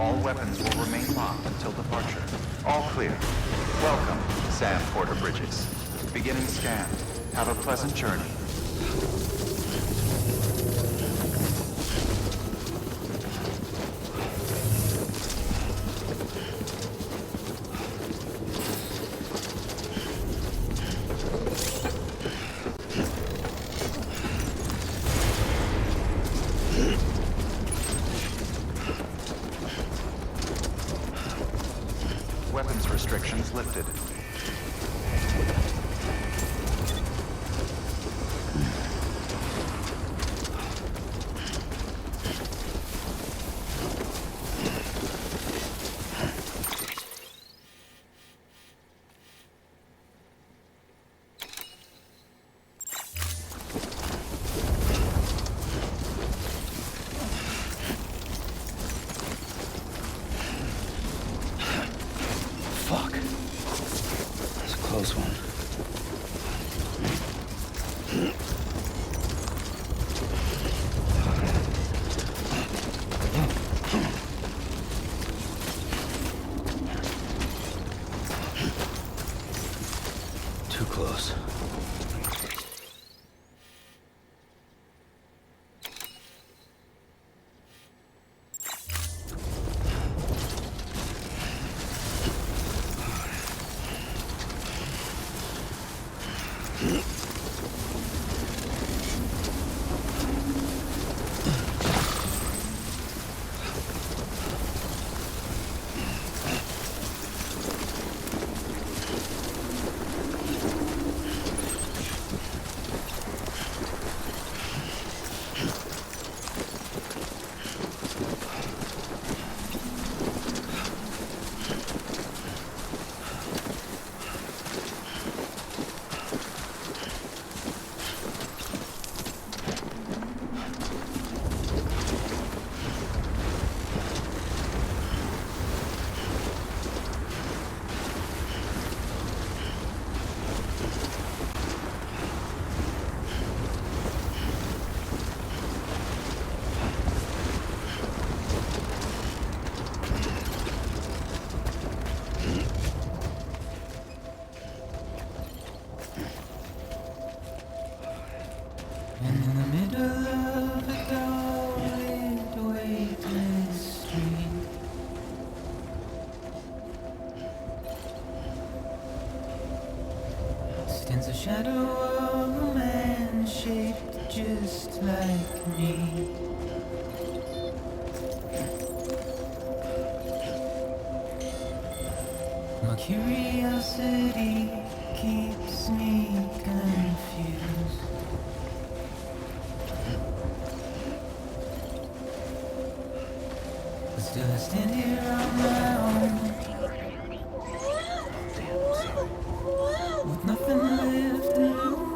All weapons will remain locked until departure. All clear. Welcome, Sam Porter Bridges. Beginning scan. Have a pleasant journey. Weapons restrictions lifted. Fuck. That's a close one. Too close. In the middle of a dull-lit, weightless street, stands the shadow of a man shaped just like me. My curiosity keeps me confused. Still I stand here on my own, with nothing left to lose.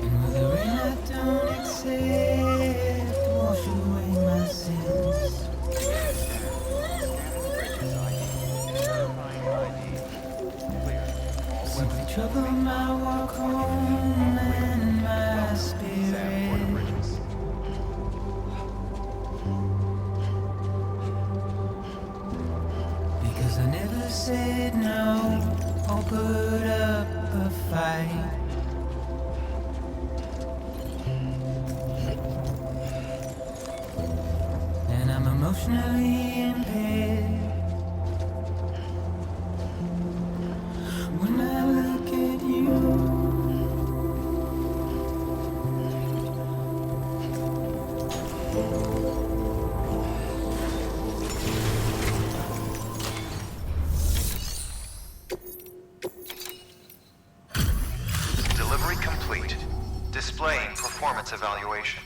And with the rain I don't accept, wash away my sins. Simply trouble my walk home and my spirit. Because I never said no or put up a fight. And I'm emotionally impaired. When I look at you, Delivery complete. Displaying performance evaluation.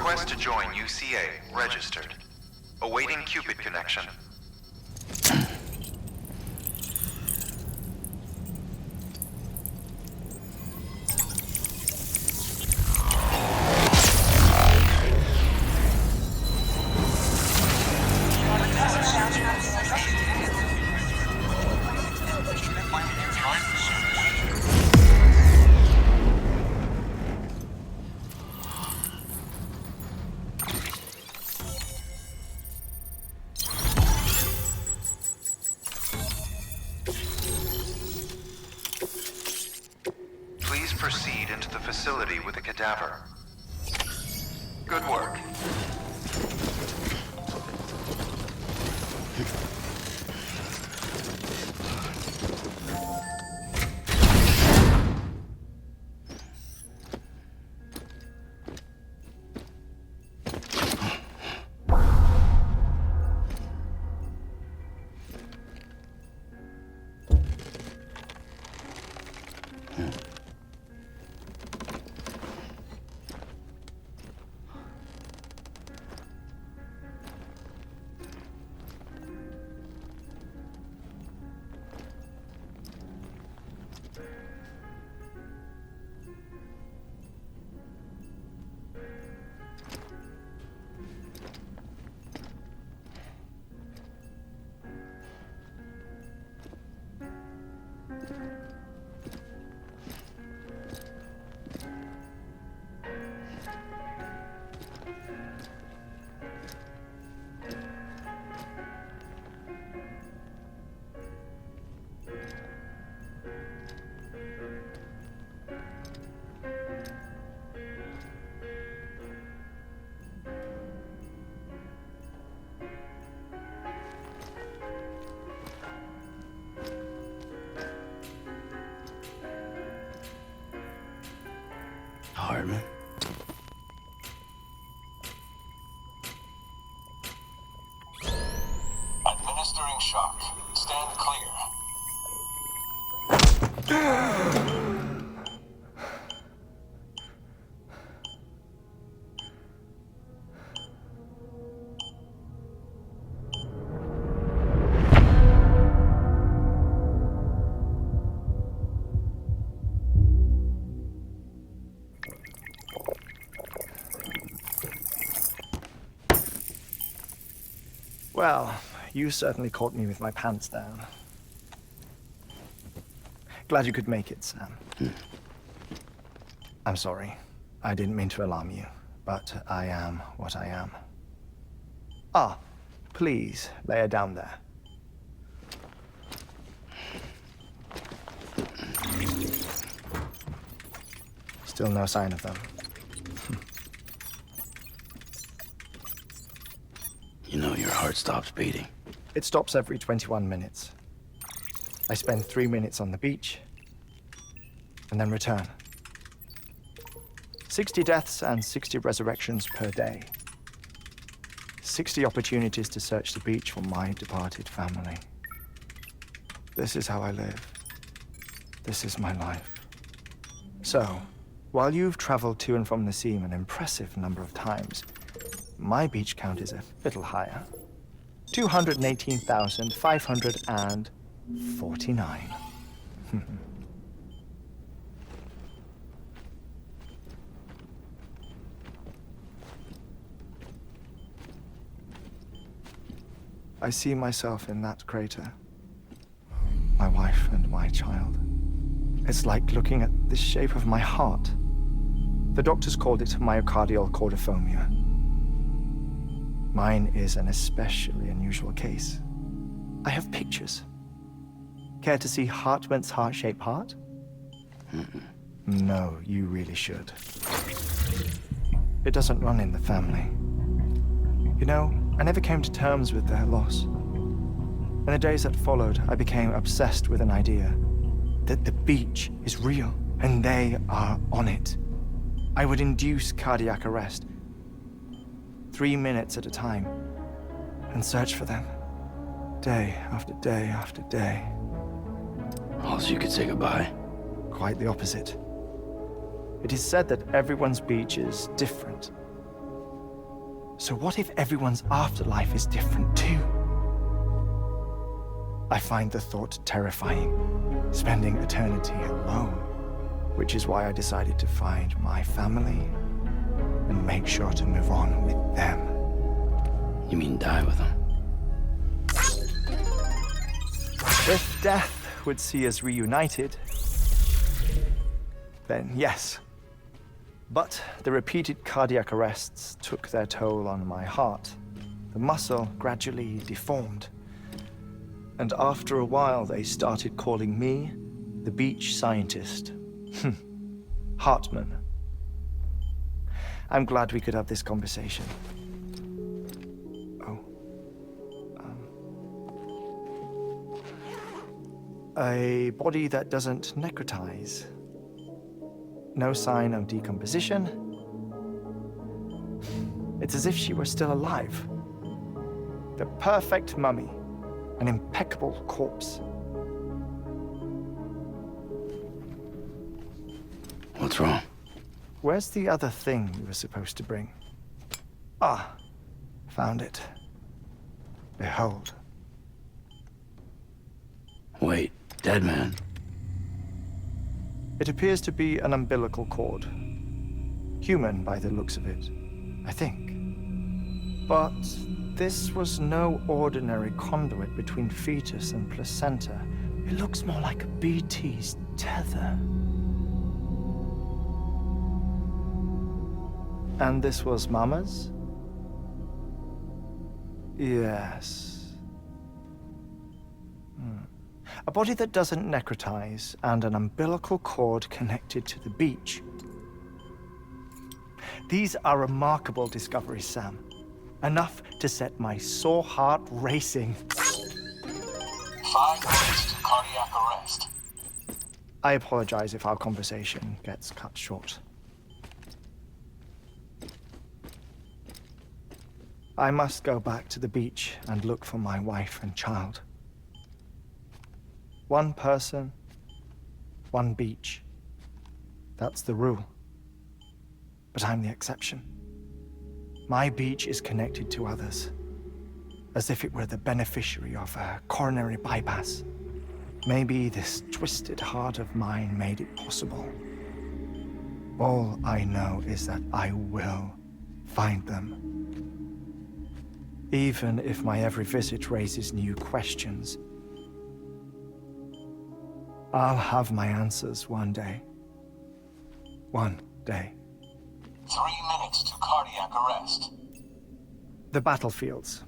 Request to join UCA registered. Awaiting Cupid connection. Please proceed into the facility with the cadaver. Good work. Hartman? Administering shock. Stand clear. Well, you certainly caught me with my pants down. Glad you could make it, Sam. I'm sorry. I didn't mean to alarm you, but I am what I am. Ah, please, lay her down there. Still no sign of them. You know your heart stops beating. It stops every 21 minutes. I spend 3 minutes on the beach, and then return. 60 deaths and 60 resurrections per day. 60 opportunities to search the beach for my departed family. This is how I live. This is my life. So, while you've traveled to and from the sea an impressive number of times, my beach count is a little higher. 218,549. I see myself in that crater. My wife and my child. It's like looking at the shape of my heart. The doctors called it myocardial cordiformia. Mine is an especially unusual case. I have pictures. Care to see Hartman's heart-shaped heart? No, you really should. It doesn't run in the family. You know, I never came to terms with their loss. In the days that followed, I became obsessed with an idea that the beach is real, and they are on it. I would induce cardiac arrest, 3 minutes at a time, and search for them, day after day after day. Also, you could say goodbye. Quite the opposite. It is said that everyone's beach is different. So what if everyone's afterlife is different too? I find the thought terrifying, spending eternity alone, which is why I decided to find my family and make sure to move on with them. You mean die with them? If death would see us reunited, then yes. But the repeated cardiac arrests took their toll on my heart. The muscle gradually deformed. And after a while, they started calling me the beach scientist. Hartman. I'm glad we could have this conversation. Oh. A body that doesn't necrotize. No sign of decomposition. It's as if she were still alive. The perfect mummy. An impeccable corpse. What's wrong? Where's the other thing you were supposed to bring? Ah, found it. Behold. Wait, dead man. It appears to be an umbilical cord. Human by the looks of it, I think. But this was no ordinary conduit between fetus and placenta. It looks more like a BT's tether. And this was Mama's? Yes. A body that doesn't necrotize and an umbilical cord connected to the beach. These are remarkable discoveries, Sam. Enough to set my sore heart racing. 5 minutes to cardiac arrest. I apologize if our conversation gets cut short. I must go back to the beach and look for my wife and child. One person, one beach. That's the rule. But I'm the exception. My beach is connected to others, as if it were the beneficiary of a coronary bypass. Maybe this twisted heart of mine made it possible. All I know is that I will find them. Even if my every visit raises new questions, I'll have my answers one day. One day. 3 minutes to cardiac arrest. The battlefields.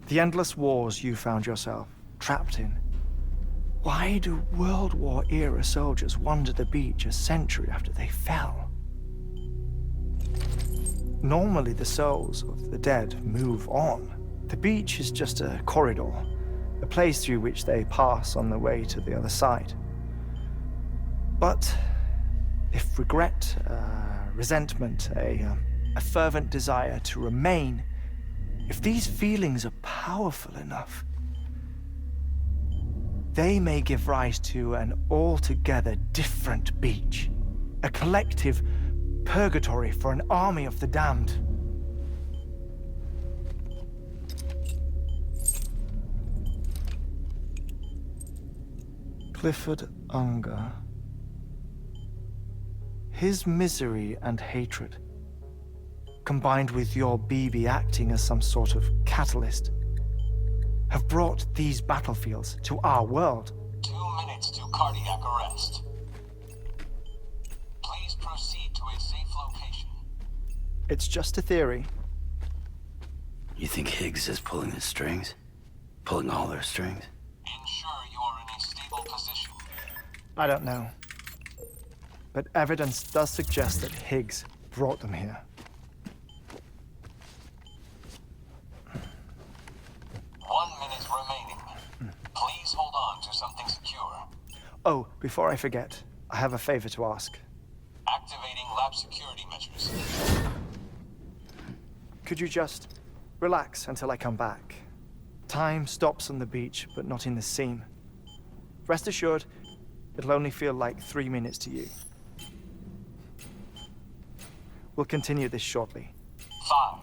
The endless wars you found yourself trapped in. Why do World War era soldiers wander the beach a century after they fell? Normally the souls of the dead move on. The beach is just a corridor, a place through which they pass on the way to the other side. But if regret, resentment, a fervent desire to remain, if these feelings are powerful enough, they may give rise to an altogether different beach, a collective purgatory for an army of the damned. Clifford Unger. His misery and hatred, combined with your BB acting as some sort of catalyst, have brought these battlefields to our world. 2 minutes to cardiac arrest. Please proceed to a safe location. It's just a theory. You think Higgs is pulling the strings? Pulling all their strings? Ensure you are in a stable position. I don't know. But evidence does suggest that Higgs brought them here. 1 minute remaining. Please hold on to something secure. Oh, before I forget, I have a favor to ask. Activating lab security measures. Could you just relax until I come back? Time stops on the beach, but not in the scene. Rest assured, it'll only feel like 3 minutes to you. We'll continue this shortly. 5,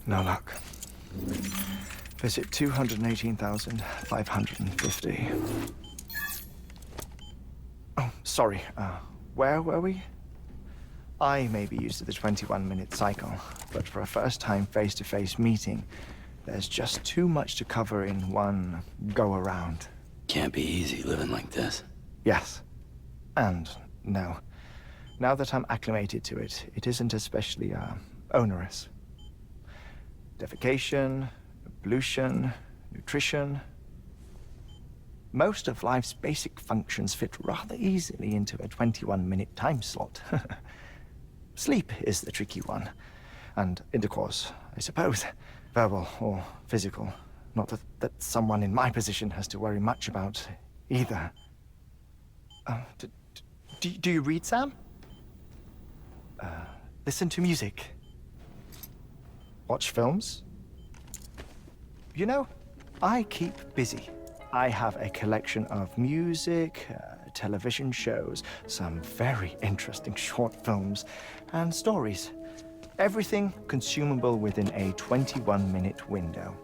No luck. Visit 218,550. Oh, sorry. Where were we? I may be used to the 21-minute cycle, but for a first-time face-to-face meeting, there's just too much to cover in one go-around. Can't be easy living like this. Yes. And no. Now that I'm acclimated to it, it isn't especially, onerous. Defecation, pollution, nutrition. Most of life's basic functions fit rather easily into a 21-minute time slot. Sleep is the tricky one. And intercourse, I suppose. Verbal or physical. Not that someone in my position has to worry much about either. Do you read, Sam? Listen to music. Watch films. You know, I keep busy. I have a collection of music, television shows, some very interesting short films, and stories. Everything consumable within a 21-minute window.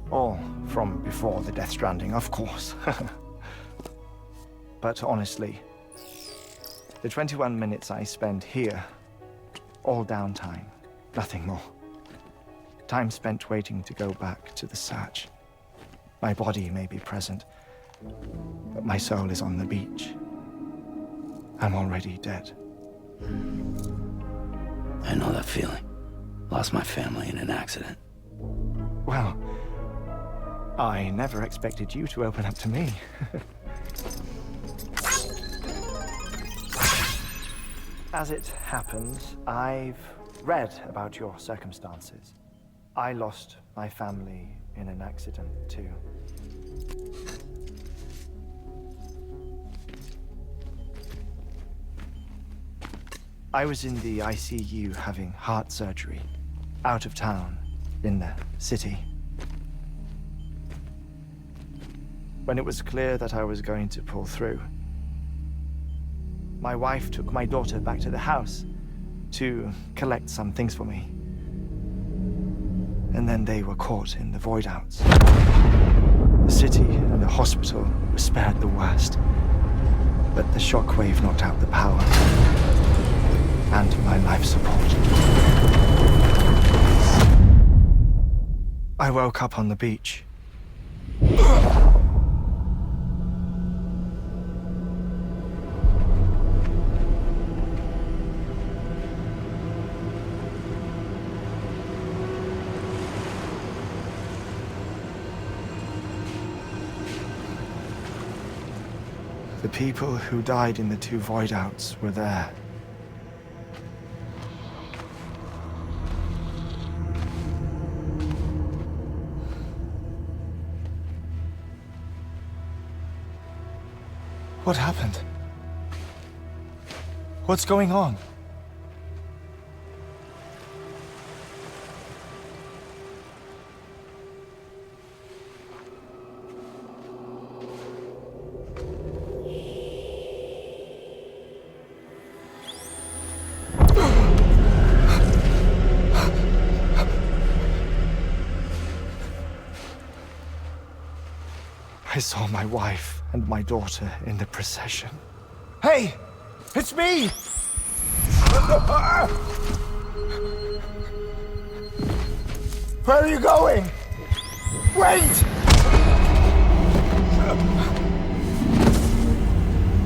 All from before the Stranding, of course. But honestly, the 21 minutes I spend here, all downtime, nothing more. Time spent waiting to go back to the search. My body may be present, but my soul is on the beach. I'm already dead. I know that feeling. Lost my family in an accident. Well, I never expected you to open up to me. As it happens, I've read about your circumstances. I lost my family in an accident, too. I was in the ICU having heart surgery, out of town, in the city. When it was clear that I was going to pull through, my wife took my daughter back to the house to collect some things for me. And then they were caught in the void-outs. The city and the hospital were spared the worst, but the shockwave knocked out the power and my life support. I woke up on the beach. The people who died in the two void-outs were there. What happened? What's going on? I saw my wife and my daughter in the procession. Hey! It's me! Where are you going? Wait!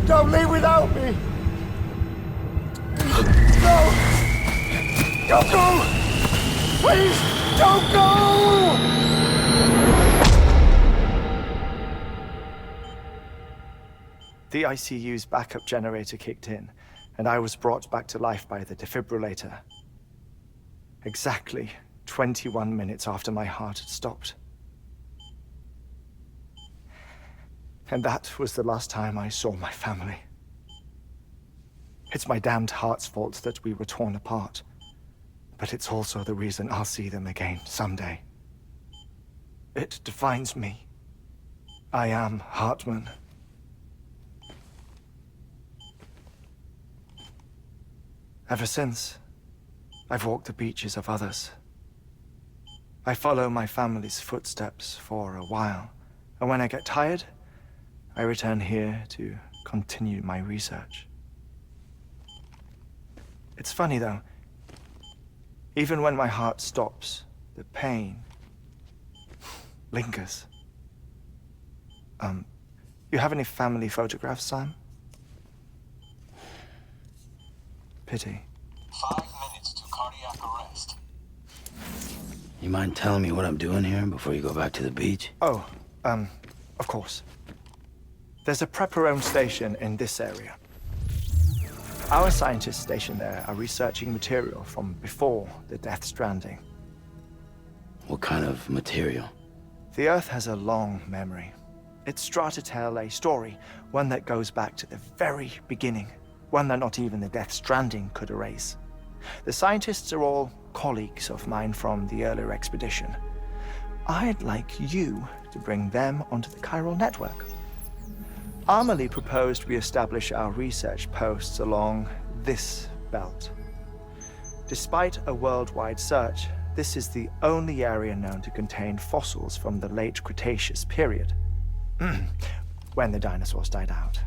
Don't leave without me! No! Don't go! Please, don't go! The ICU's backup generator kicked in, and I was brought back to life by the defibrillator. Exactly 21 minutes after my heart had stopped. And that was the last time I saw my family. It's my damned heart's fault that we were torn apart, but it's also the reason I'll see them again someday. It defines me. I am Hartman. Ever since, I've walked the beaches of others. I follow my family's footsteps for a while, and when I get tired, I return here to continue my research. It's funny though, even when my heart stops, the pain lingers. You have any family photographs, Sam? Pity. 5 minutes to cardiac arrest. You mind telling me what I'm doing here before you go back to the beach? Oh, of course. There's a Prepperone station in this area. Our scientists stationed there are researching material from before the Death Stranding. What kind of material? The Earth has a long memory. It's trying to tell a story, one that goes back to the very beginning, one that not even the Death Stranding could erase. The scientists are all colleagues of mine from the earlier expedition. I'd like you to bring them onto the chiral network. Amelie proposed we establish our research posts along this belt. Despite a worldwide search, this is the only area known to contain fossils from the late Cretaceous period, when the dinosaurs died out.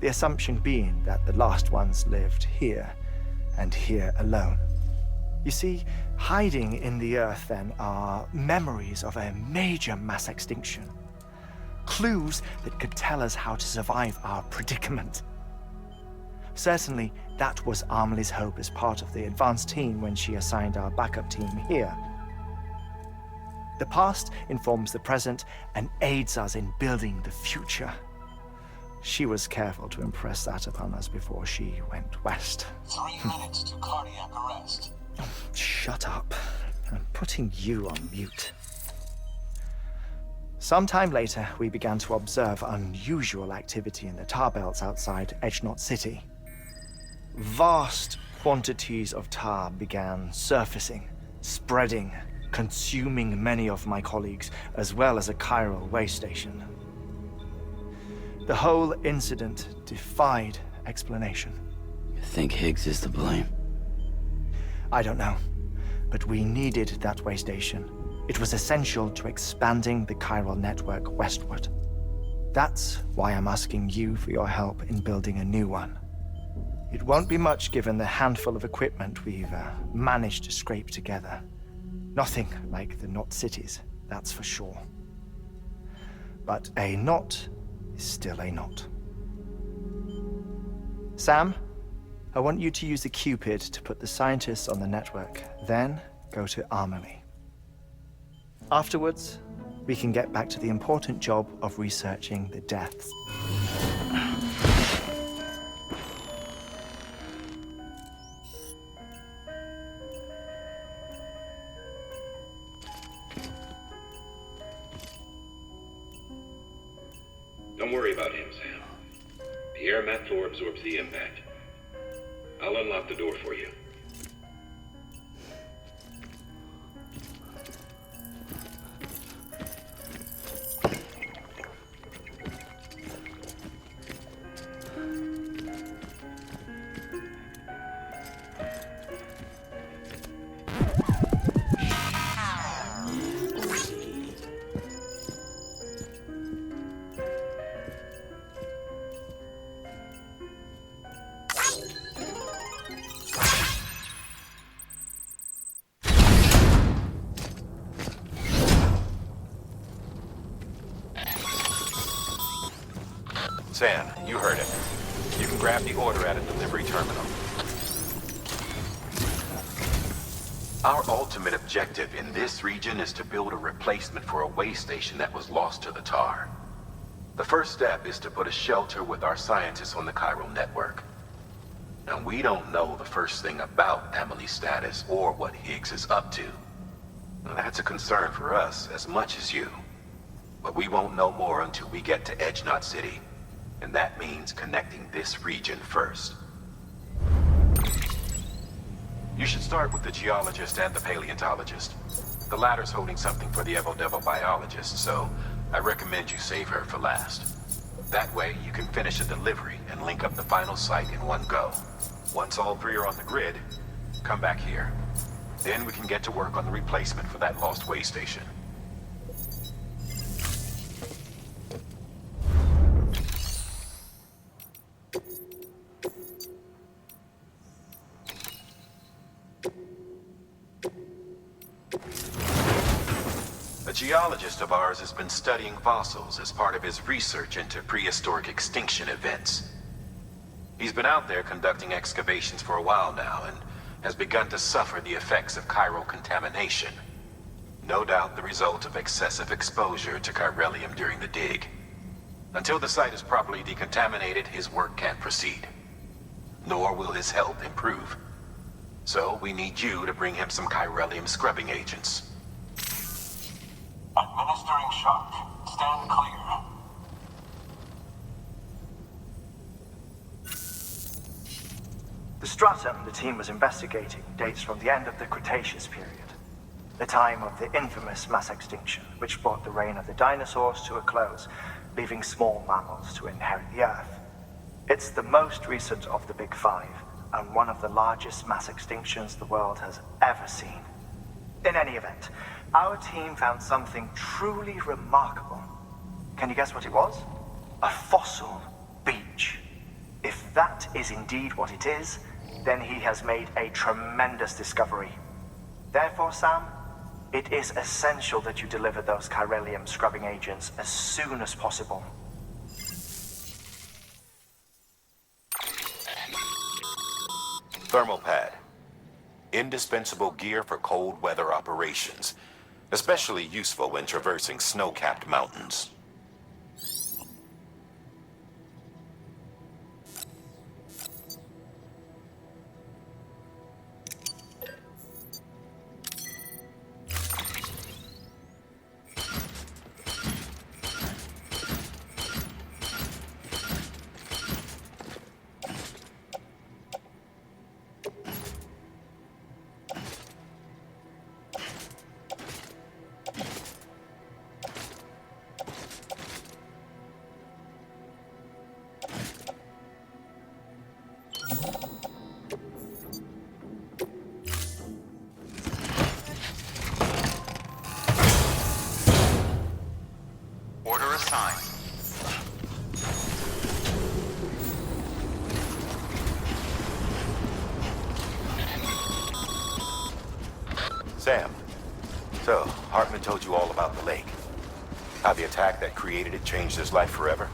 The assumption being that the last ones lived here, and here alone. You see, hiding in the Earth then are memories of a major mass extinction. Clues that could tell us how to survive our predicament. Certainly, that was Amelie's hope as part of the advanced team when she assigned our backup team here. The past informs the present and aids us in building the future. She was careful to impress that upon us before she went west. 3 minutes to cardiac arrest. Shut up. I'm putting you on mute. Sometime later, we began to observe unusual activity in the tar belts outside Edgenot City. Vast quantities of tar began surfacing, spreading, consuming many of my colleagues, as well as a chiral way station. The whole incident defied explanation. You think Higgs is to blame? I don't know, but we needed that way station. It was essential to expanding the chiral network westward. That's why I'm asking you for your help in building a new one. It won't be much given the handful of equipment we've managed to scrape together. Nothing like the knot cities, that's for sure. But a knot is still a knot. Sam, I want you to use the Cupid to put the scientists on the network, then go to Amelie. Afterwards, we can get back to the important job of researching the deaths. Don't worry about him, Sam. The air mat floor absorbs the impact. I'll unlock the door for you. Sam, you heard it. You can grab the order at a delivery terminal. Our ultimate objective in this region is to build a replacement for a way station that was lost to the tar. The first step is to put a shelter with our scientists on the chiral network. Now, we don't know the first thing about Amelie's status or what Higgs is up to. Now, that's a concern for us as much as you. But we won't know more until we get to Edgenot City. And that means connecting this region first. You should start with the geologist and the paleontologist. The latter's holding something for the Evo-Devo biologist, so I recommend you save her for last. That way, you can finish the delivery and link up the final site in one go. Once all three are on the grid, Come back here. Then we can get to work on the replacement for that lost way station. A geologist of ours has been studying fossils as part of his research into prehistoric extinction events. He's been out there conducting excavations for a while now and has begun to suffer the effects of chiral contamination. No doubt the result of excessive exposure to chiralium during the dig. Until the site is properly decontaminated, his work can't proceed. Nor will his health improve. So we need you to bring him some chiralium scrubbing agents. Administering shock. Stand clear. The stratum the team was investigating dates from the end of the Cretaceous period, the time of the infamous mass extinction, which brought the reign of the dinosaurs to a close, leaving small mammals to inherit the Earth. It's the most recent of the Big Five, and one of the largest mass extinctions the world has ever seen. In any event, our team found something truly remarkable. Can you guess what it was? A fossil beach. If that is indeed what it is, then he has made a tremendous discovery. Therefore, Sam, it is essential that you deliver those chiralium scrubbing agents as soon as possible. Thermal pad. Indispensable gear for cold weather operations, especially useful when traversing snow-capped mountains. Order assigned. Sam, so Hartman told you all about the lake. How the attack that created it changed his life forever?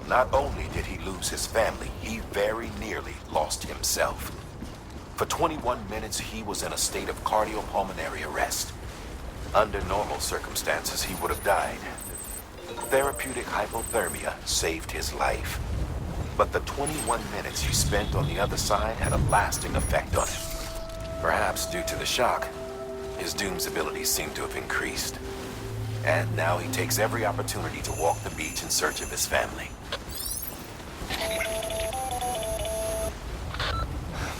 Not only did he lose his family, he very nearly lost himself. For 21 minutes, he was in a state of cardiopulmonary arrest. Under normal circumstances, he would have died. Therapeutic hypothermia saved his life. But the 21 minutes he spent on the other side had a lasting effect on him. Perhaps due to the shock, his Doom's abilities seem to have increased. And now he takes every opportunity to walk the beach in search of his family.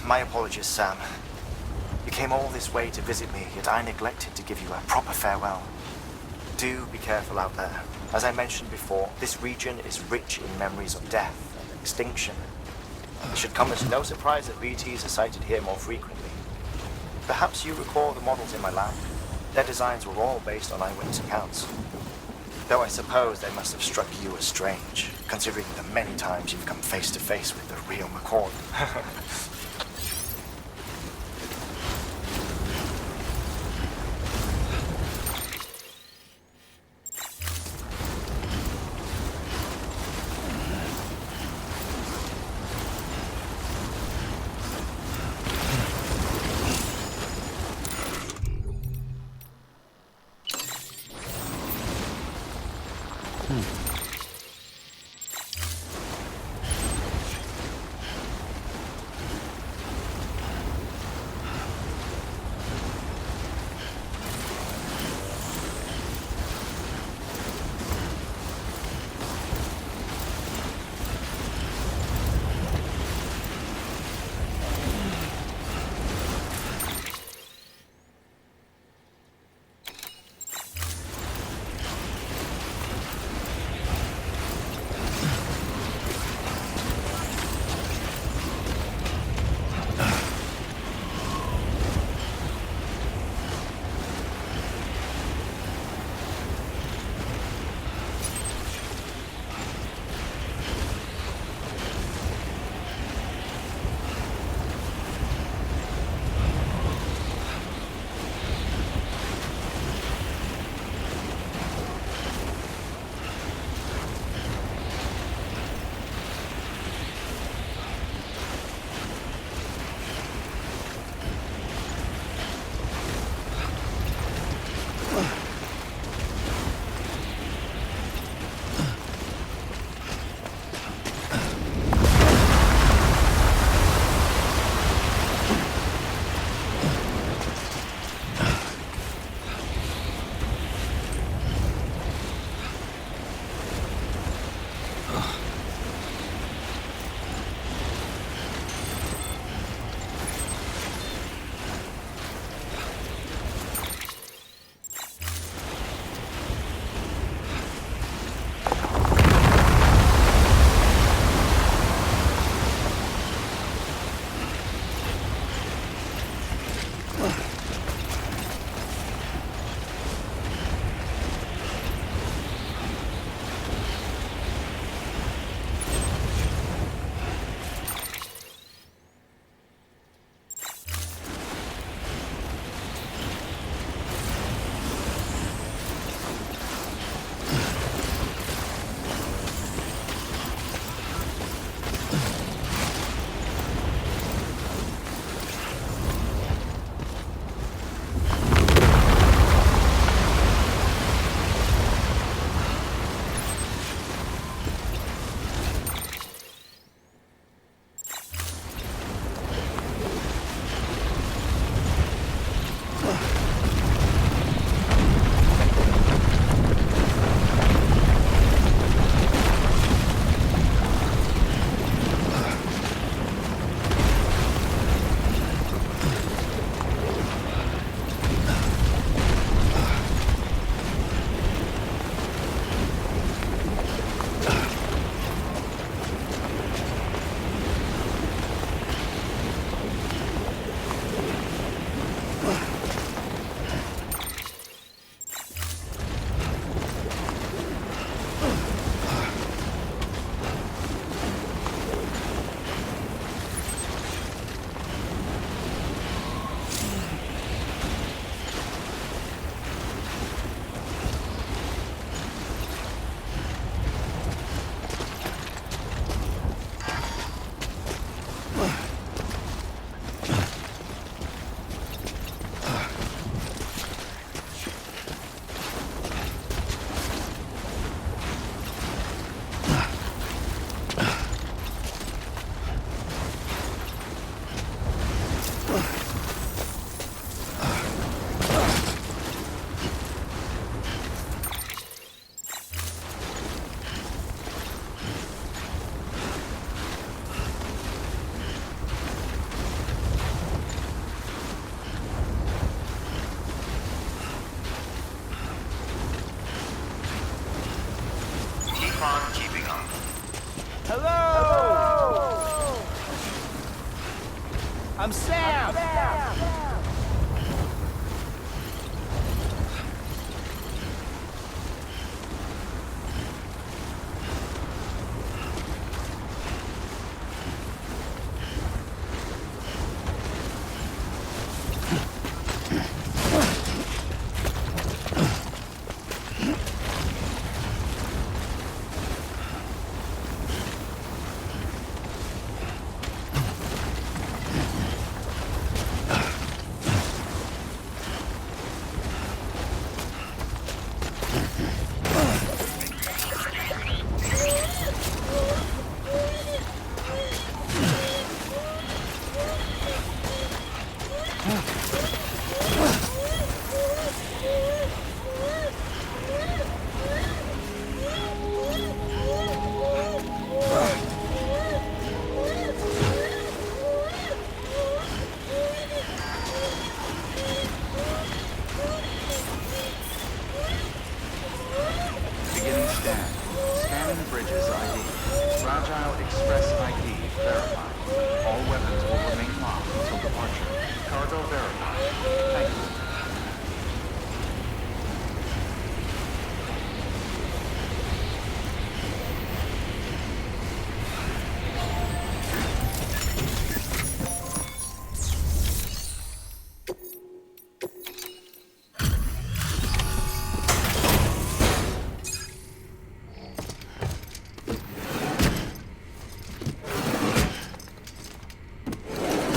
My apologies, Sam. You came all this way to visit me, yet I neglected to give you a proper farewell. Do be careful out there. As I mentioned before, this region is rich in memories of death and extinction. It should come as no surprise that BTs are sighted here more frequently. Perhaps you recall the models in my lab? Their designs were all based on eyewitness accounts. Though I suppose they must have struck you as strange, considering the many times you've come face to face with the real McCord. I'm Sam! Beginning scan. Scanning bridges ID. Fragile Express ID verified. All weapons will remain locked until departure. Cargo verified. Thank you.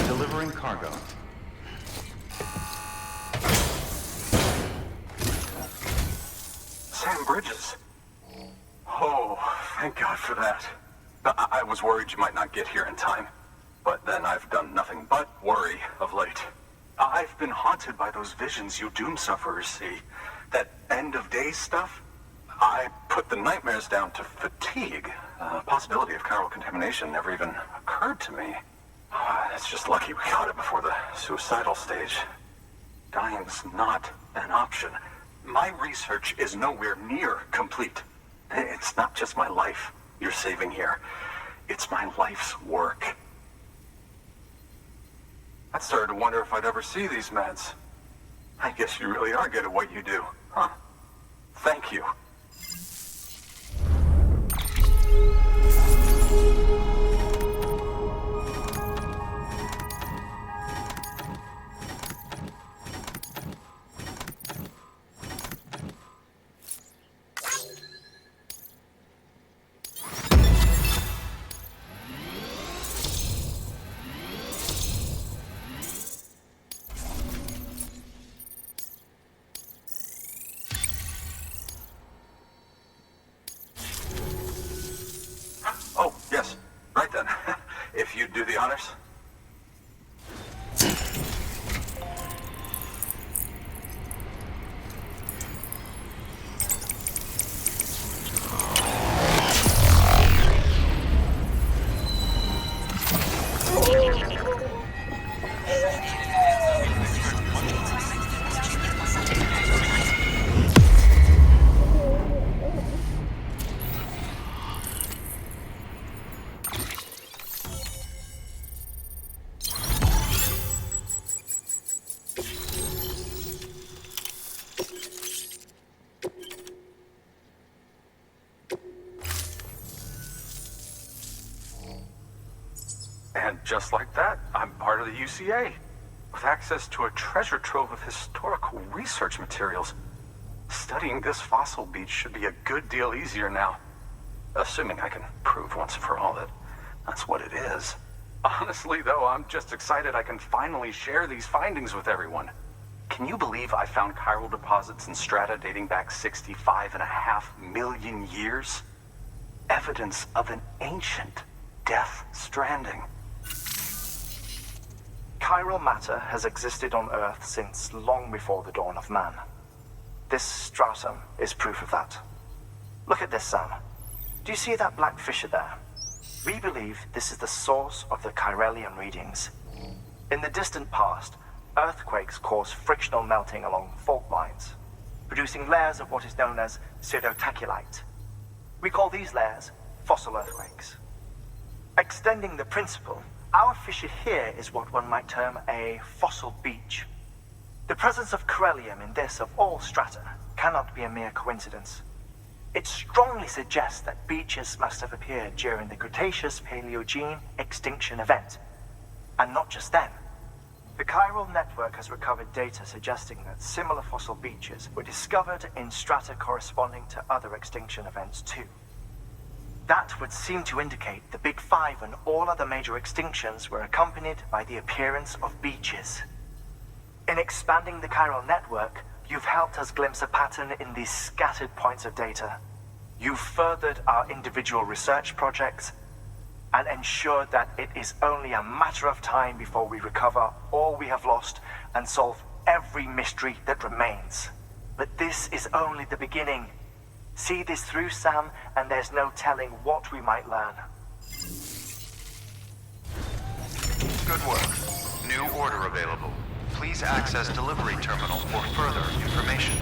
Delivering cargo. Sam Bridges. Oh, thank God for that. I was worried you might not get here in time. But then I've done nothing but worry of late. I've been haunted by those visions you doom sufferers see. That end of days stuff. I put the nightmares down to fatigue. Possibility of chiral contamination never even occurred to me. It's just lucky we caught it before the suicidal stage. Dying's not an option. My research is nowhere near complete. It's not just my life you're saving here. It's my life's work. I started to wonder if I'd ever see these meds. I guess you really are good at what you do, huh? Thank you. Oh, yes. Right then. If you'd do the honors. And just like that, I'm part of the UCA, with access to a treasure trove of historical research materials. Studying this fossil beach should be a good deal easier now. Assuming I can prove once and for all that that's what it is. Honestly, though, I'm just excited I can finally share these findings with everyone. Can you believe I found chiral deposits in strata dating back 65.5 million years? Evidence of an ancient death stranding. Chiral matter has existed on Earth since long before the dawn of man. This stratum is proof of that. Look at this, Sam. Do you see that black fissure there? We believe this is the source of the Chiralian readings. In the distant past, earthquakes caused frictional melting along fault lines, producing layers of what is known as pseudotachylite. We call these layers fossil earthquakes. Extending the principle, Our fissure here is what one might term a fossil beach. The presence of corellium in this, of all strata, cannot be a mere coincidence. It strongly suggests that beaches must have appeared during the Cretaceous-Paleogene extinction event. And not just then. The chiral network has recovered data suggesting that similar fossil beaches were discovered in strata corresponding to other extinction events too. That would seem to indicate the Big Five and all other major extinctions were accompanied by the appearance of beaches. In expanding the chiral network, you've helped us glimpse a pattern in these scattered points of data. You've furthered our individual research projects and ensured that it is only a matter of time before we recover all we have lost and solve every mystery that remains. But this is only the beginning. See this through, Sam, and there's no telling what we might learn. Good work. New order available. Please access delivery terminal for further information.